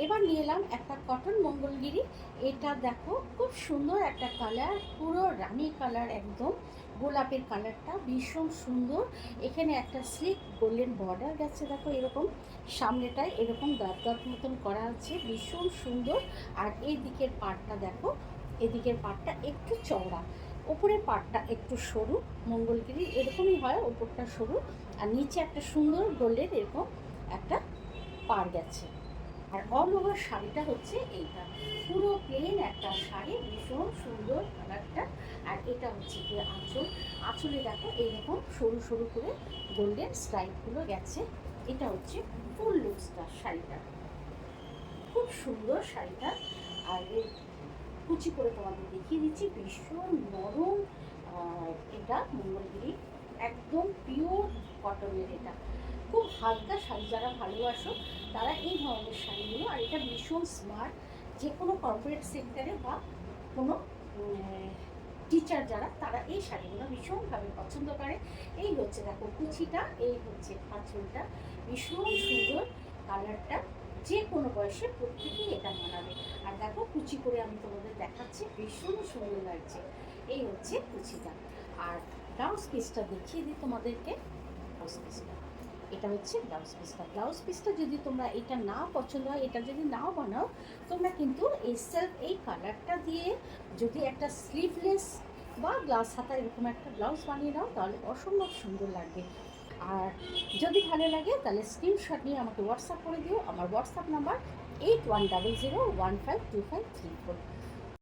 এবার নিয়ে এলাম একটা কটন মঙ্গলগিরি। এটা দেখো খুব সুন্দর একটা কালার, পুরো রানী কালার, একদম গোলাপের কালারটা ভীষণ সুন্দর। এখানে একটা স্লিক গোল্ডেন বর্ডার গেছে, দেখো এরকম সামনেটায় এরকম দাঁত দাঁত মতন করা আছে, ভীষণ সুন্দর। আর এই দিকের পাটটা দেখো, এদিকের পাটটা একটু চওড়া, ওপরের পাটটা একটু সরু। মঙ্গলগিরি এরকমই হয়, ওপরটা সরু আর নিচে একটা সুন্দর গোল্ডেন এরকম একটা পাড় গেছে। আর অল ওভার শাড়িটা হচ্ছে এইটা, পুরো প্লেন একটা শাড়ি, ভীষণ সুন্দর কালারটা। আর এটা হচ্ছে গিয়ে আঁচল, আঁচলে দেখো এইরকম সরু সরু করে গোল্ডেন স্ট্রাইপগুলো গেছে। এটা হচ্ছে ফুল লুকসটা শাড়িটা, খুব সুন্দর শাড়িটা। আর এর কুচি করে তোমাদের দেখিয়ে দিচ্ছি, ভীষণ নরম। এটা মঙ্গলগিরি, একদম পিওর কটনের। এটা খুব হালকা শাড়ি, যারা ভালোবাসো তারা এই ধরনের শাড়িগুলো, আর এটা ভীষণ স্মার্ট, যে কোনো কর্পোরেট সেক্টরে বা কোনো টিচার যারা, তারা এই শাড়িগুলো ভীষণভাবে পছন্দ করে। এই হচ্ছে দেখো কুচিটা, এই হচ্ছে আঁচলটা, ভীষণ সুন্দর কালারটা, যে কোনো বয়সে প্রত্যেকেই এটা মানাবে। আর দেখো কুচি করে আমি তোমাদের দেখাচ্ছি, ভীষণ সুন্দর লাগছে। এই হচ্ছে কুচিটা। আর ব্লাউজ পিসটা দেখিয়ে দিই তোমাদেরকে। ব্লাউজ পিসটা, এটা হচ্ছে ব্লাউজ পিসটা। ব্লাউজ পিসটা যদি তোমরা এটা না পছন্দ হয়, এটা যদি নাও বানাও, তোমরা কিন্তু এই সেলফ এই কালারটা দিয়ে যদি একটা স্লিভলেস বা গ্লাস হাতা এরকম একটা ব্লাউজ বানিয়ে নাও, তাহলে অসম্ভব সুন্দর লাগবে। আর যদি ভালো লাগে তাহলে স্ক্রিনশট নিয়ে আমাকে হোয়াটসঅ্যাপ করে দিও। আমার হোয়াটসঅ্যাপ নাম্বার 8100152534।